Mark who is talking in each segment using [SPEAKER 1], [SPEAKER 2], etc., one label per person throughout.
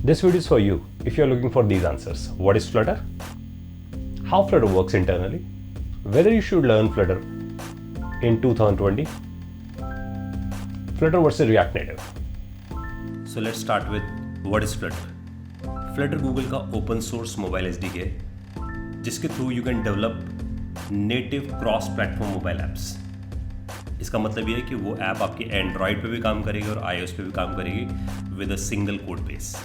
[SPEAKER 1] This video is for you if you are looking for these answers. What is Flutter? How Flutter works internally? Whether you should learn Flutter in 2020? Flutter versus React Native.
[SPEAKER 2] So let's start with what is Flutter. Flutter Google का open source mobile SDK जिसके through you can develop native cross platform mobile apps. इसका मतलब ये है कि वो app आपके Android पे भी काम करेगी और iOS पे भी काम करेगी with a single code base.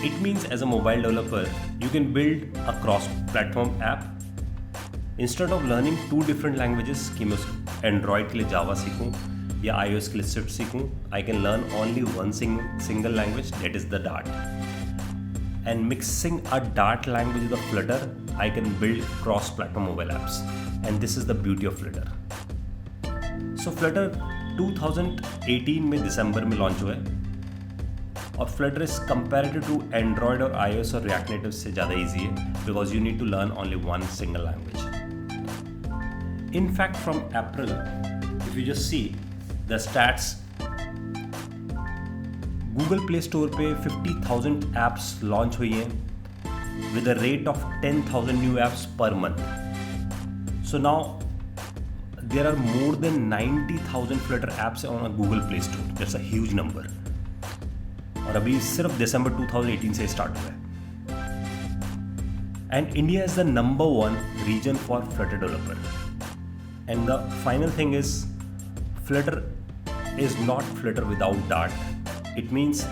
[SPEAKER 2] It means as a mobile developer you can build a cross platform app instead of learning 2 different languages कि मैं एंड्रॉयड के लिए जावा सीखूँ या iOS के लिए स्विफ्ट सीखूँ. I can learn only one single language that is the Dart. And mixing a Dart language with Flutter I can build cross platform mobile apps and this is the beauty of Flutter. So Flutter 2018 में दिसंबर में launch हुआ है और Flutter is comparative to Android और iOS और React Native से ज़्यादा ईजी है because you need to learn only one single language. In fact from April if you just see the stats, Google play store पे 50,000 apps launch हुई हैं with a rate of 10,000 new apps per month. So now there are more than 90,000 Flutter apps on a Google Play Store. That's a huge number. और अभी सिर्फ दिसंबर 2018 से start हुआ है. And India is the number 1 region for Flutter developer. And the final thing is, Flutter is not Flutter without Dart. It means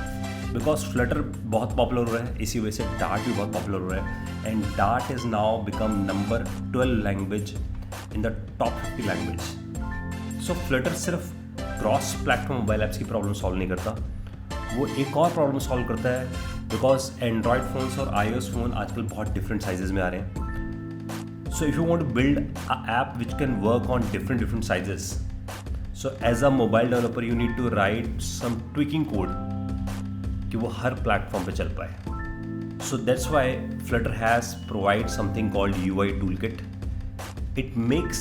[SPEAKER 2] because Flutter बहुत popular हो रहा है, इसी वजह से Dart भी बहुत पॉपुलर हो रहा है. And Dart is now become number 12 language in the top 50 language. So Flutter सिर्फ क्रॉस प्लेटफॉर्म मोबाइल ऐप्स की प्रॉब्लम सॉल्व नहीं करता, वो एक और प्रॉब्लम सॉल्व करता है बिकॉज एंड्रॉयड फ़ोन्स और iOS फ़ोन आजकल बहुत डिफरेंट साइजेस में आ रहे हैं. So if you want to build a app which can work on different sizes, so as a mobile developer you need to write some tweaking code कि वो हर प्लेटफॉर्म पे चल पाए. So that's Y Flutter has provide something called UI toolkit. It makes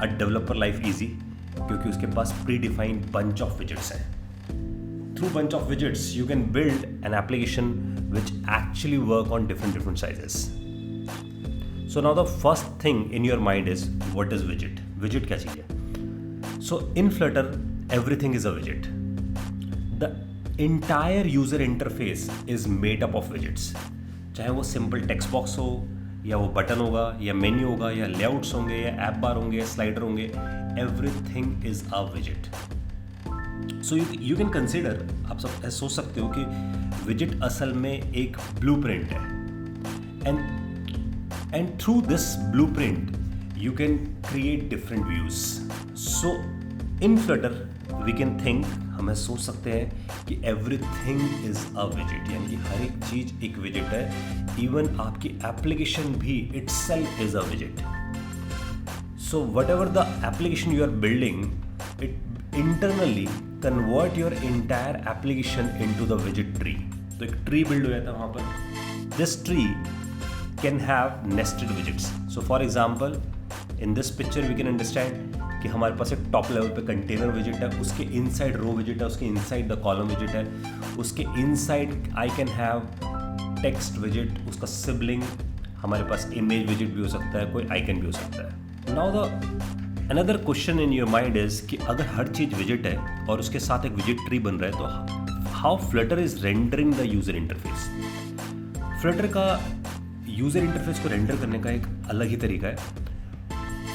[SPEAKER 2] a developer life easy क्योंकि उसके पास predefined bunch of widgets हैं. Through bunch of widgets, you can build an application which actually work on different sizes. So now the first thing in your mind is, what is widget? Widget क्या चीज़ है? So in Flutter, everything is a widget. The entire user interface is made up of widgets. चाहे वो simple text box हो, या वो button होगा या menu होगा या लेआउट्स होंगे या ऐप बार होंगे या स्लाइडर होंगे, एवरीथिंग इज अ विजेट. सो यू कैन कंसिडर, आप सब सोच सकते हो कि विजेट असल में एक ब्लूप्रिंट है and through this blueprint you can create different views. So in Flutter we can think, हमें सोच सकते हैं कि एवरीथिंग इज अ विजेट, यानी कि हर एक चीज़ एक विजेट है. इवन आपकी एप्लीकेशन भी इटसेल्फ इज अ विजेट. So what ever the application you are building, it internally convert your entire application into the विजेट ट्री. तो एक ट्री बिल्ड हो जाता है वहाँ पर. This tree can have nested widgets. So for example in this picture we can understand कि हमारे पास एक टॉप लेवल पे कंटेनर विजेट है, उसके इनसाइड रो विजेट है, उसके इनसाइड द कॉलम विजेट है, उसके inside I can have text विजेट, उसका सिबलिंग, हमारे पास इमेज विजेट भी हो सकता है, कोई आइकन भी हो सकता है. Now the another question in your mind is कि अगर हर चीज़ विजेट है और उसके साथ एक विजेट ट्री बन रहा है तो how Flutter is rendering the user interface. Flutter का यूज़र इंटरफेस को रेंडर करने का एक अलग ही तरीका है.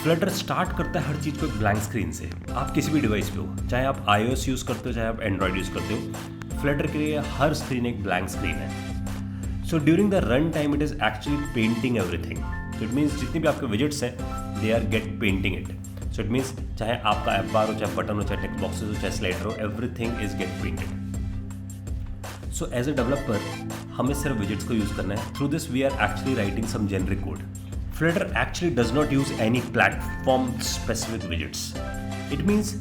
[SPEAKER 2] फ्लटर स्टार्ट करता है हर चीज़ को एक ब्लैंक स्क्रीन से. आप किसी भी डिवाइस पे हो, चाहे आप iOS यूज़ करते हो चाहे आप एंड्रॉयड यूज़ करते हो, फ्लटर के लिए हर स्क्रीन एक ब्लैंक स्क्रीन है. So during the run time it is actually painting everything. So it means जितनी भी आपके विजेट्स हैं they are get painting it. So it means चाहे आपका ऐप बार हो, चाहे बटन हो, चाहे टेक्स्ट बॉक्सेस हो, चाहे स्लाइडर हो, everything is get painted. So as a developer हमें सिर्फ विजेट्स को यूज़ करना है. Through this we are actually writing some generic code. Flutter actually does not use any platform specific widgets. It means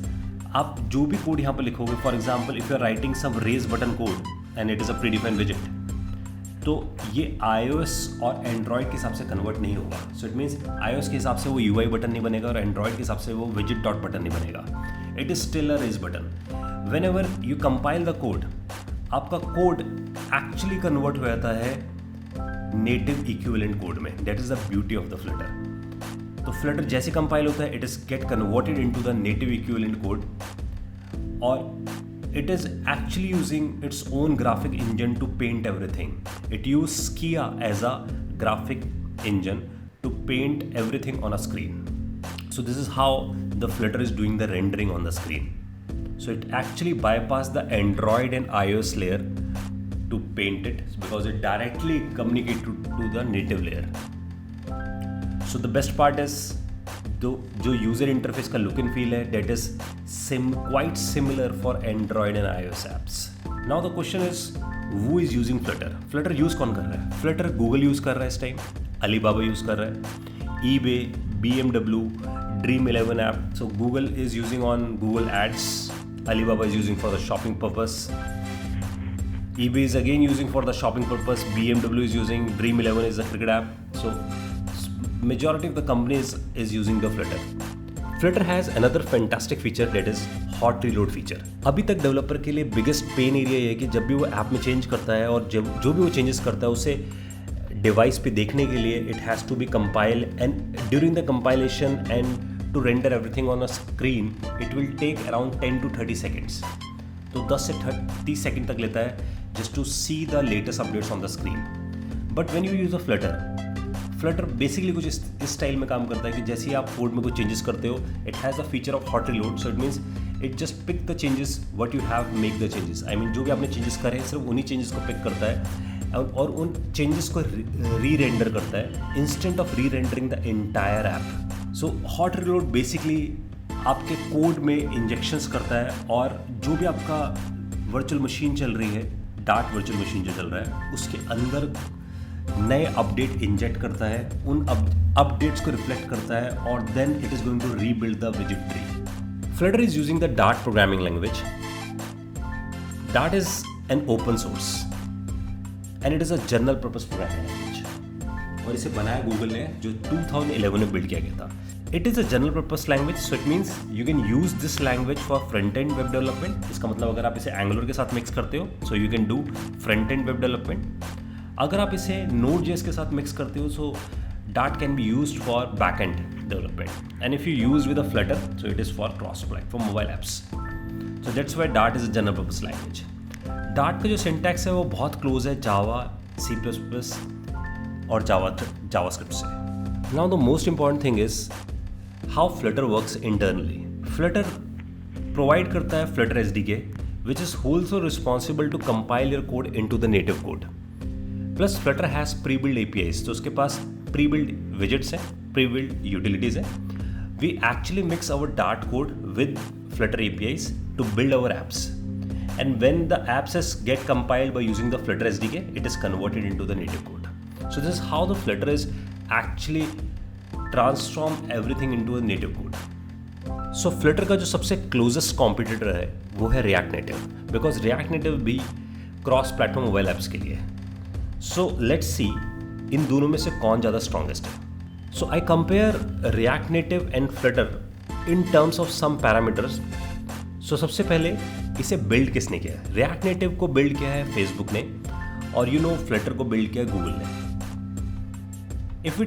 [SPEAKER 2] आप जो भी code यहाँ पर लिखोगे, for example if you are writing some raise button code and it is a predefined विजेट, तो ये iOS और एंड्रॉयड के हिसाब से कन्वर्ट नहीं होगा. सो इट मीन्स iOS के हिसाब से वो UI बटन नहीं बनेगा और एंड्रॉयड के हिसाब से वो विजेट डॉट बटन नहीं बनेगा. It is still a raise button. Whenever you compile the code, आपका कोड एक्चुअली कन्वर्ट हो जाता है नेटिव इक्विवेलेंट कोड में. That is the beauty of the flutter. तो फ्लटर जैसे कंपाइल होता है, it is get converted into the native equivalent code, और it is actually using its own graphic engine to paint everything. It use Skia as a graphic engine to paint everything on a screen. So this is how the Flutter is doing the rendering on the screen. So it actually bypassed the Android and iOS layer to paint it, because it directly communicates to the native layer. So the best part is जो user interface का look and feel है, that is quite similar for Android and iOS apps. Now the question is, who is using Flutter? Flutter use कौन कर रहा है? Flutter Google use कर रहा है इस टाइम, Alibaba यूज़ कर रहा है, eBay, BMW, Dream11 app. So Google is using on Google Ads. Alibaba is using for the shopping purpose. eBay is again using for the shopping purpose. BMW is using. Dream11 is a cricket app. So majority of the companies is using the Flutter. Flutter has another fantastic feature, that is hot reload feature. अभी तक developer के लिए biggest pen area ये है कि जब भी वो ऐप में चेंज करता है और जब जो भी वो चेंजेस करता है उसे डिवाइस पे देखने के लिए it has to be compile, and during the compilation and to render everything on a screen it will take around 10 to 30 seconds. तो 10 से 30 सेकेंड तक लेता है just to see the latest updates on the screen. But when you use a Flutter basically कुछ इस style में काम करता है कि जैसे ही आप कोड में कुछ चेंजेस करते हो, it has the feature of hot reload. So it means it just pick the changes what you have make the changes. I mean जो भी आपने चेंजेस करे हैं सिर्फ उन्हीं चेंजेस को पिक करता है और उन चेंजेस को री रेंडर करता है इंस्टेंट ऑफ री rendering the entire app. So hot reload basically आपके कोड में इंजेक्शंस करता है, और जो भी आपका वर्चुअल मशीन चल रही है, डार्ट वर्चुअल मशीन जो चल रहा है, उसके अंदर नए अपडेट इंजेक्ट करता है, उन अपडेट्स को रिफ्लेक्ट करता है, और then it is going to rebuild the विजेट tree. Flutter is using the dart programming language. Dart is an open source and it is a general purpose programming language, और इसे बनाया गूगल ने जो 2011 में बिल्ड किया गया था. It is a general purpose language, so it means you can use this language for front end web development. इसका मतलब अगर आप इसे एंगुलर के साथ मिक्स करते हो, सो you can do front end web development. अगर आप इसे Node.js के साथ मिक्स करते हो, सो Dart can be used for backend development, and if you use with a Flutter, so it is for cross-platform mobile apps. So that's why Dart is a general purpose language. Dart का जो syntax है वो बहुत close है जावा, C++ और JavaScript से. Now the most important thing is how Flutter works internally. Flutter provide करता है Flutter SDK, which is also responsible to compile your code into the native code. Plus Flutter has pre-built APIs, तो उसके पास pre-built widgets हैं, pre-built utilities हैं. We actually mix our Dart code with Flutter APIs to build our apps. And when the apps get compiled by using the Flutter SDK, it is converted into the native code. So this is how the Flutter is actually transform everything into a native code. So Flutter का जो सबसे closest competitor है वो है React Native, because React Native भी cross platform mobile apps के लिए है. So let's see इन दोनों में से कौन ज़्यादा strongest है. So I compare React Native and Flutter in terms of some parameters. So सबसे पहले इसे बिल्ड किसने किया है? React Native को बिल्ड किया है फेसबुक ने, और Flutter को बिल्ड किया है गूगल ने. If we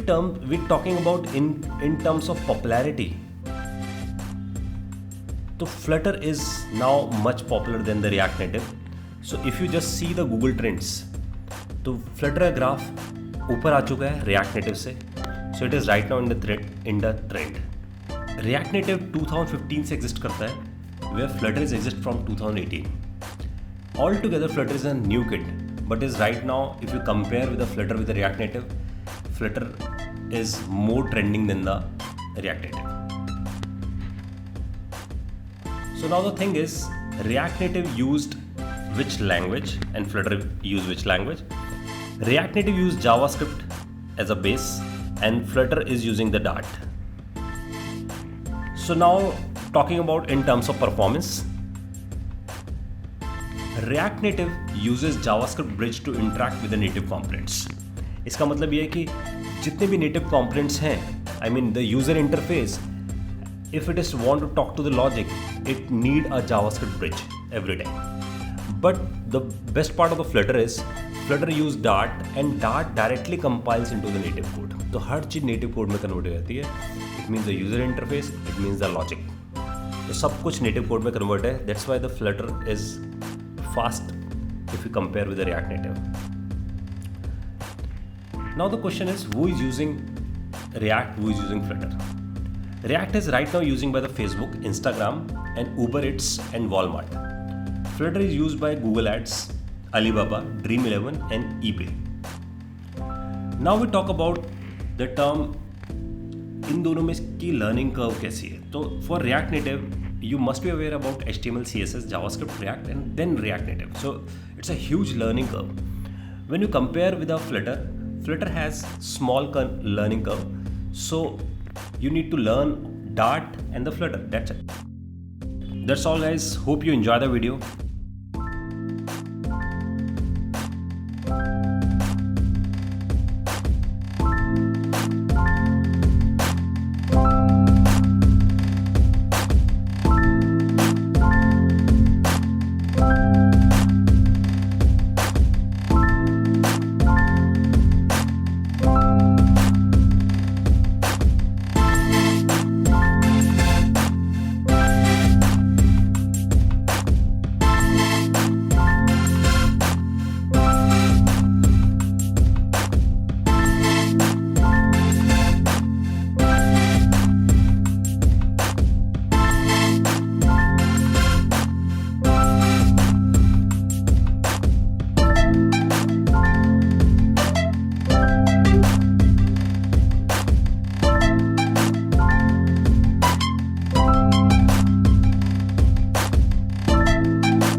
[SPEAKER 2] talking about in terms of popularity, तो Flutter is now much popular than the React Native. So if you just see the Google Trends, तो Flutter का ग्राफ ऊपर आ चुका है React Native से. So it is right now in the trend. React Native 2015 से exist करता है, where Flutter is exist from 2018. Altogether Flutter is a new kid, but is right now, if you compare with the Flutter with the React Native, Flutter is more trending than the React Native. So now the thing is, React Native used which language and Flutter used which language? React Native used JavaScript as a base, and Flutter is using the Dart. So now talking about in terms of performance, React Native uses JavaScript bridge to interact with the native components. इसका मतलब ये है कि जितने भी native components हैं, I mean the user interface, if it is want to talk to the logic, it need a JavaScript bridge every time. But the best part of the Flutter is Flutter use Dart and Dart directly compiles into the native code. तो हर चीज़ native code में convert हो जाती है. It means the user interface, it means the logic. तो सब कुछ native code में convert है. That's why the Flutter is fast if you compare with the React Native. Now the question is, who is using React, who is using Flutter? React is right now using by the Facebook, Instagram and Uber Eats and Walmart. Flutter is used by Google Ads, Alibaba, Dream11 and eBay. Now we talk about the term इन दोनों में की learning curve कैसी है. तो for react native you must be aware about HTML, CSS, JavaScript, React and then React Native. So it's a huge learning curve. When you compare with a Flutter, Flutter has small learning curve. So you need to learn Dart and the Flutter. That's it. That's all guys. Hope you enjoy the video.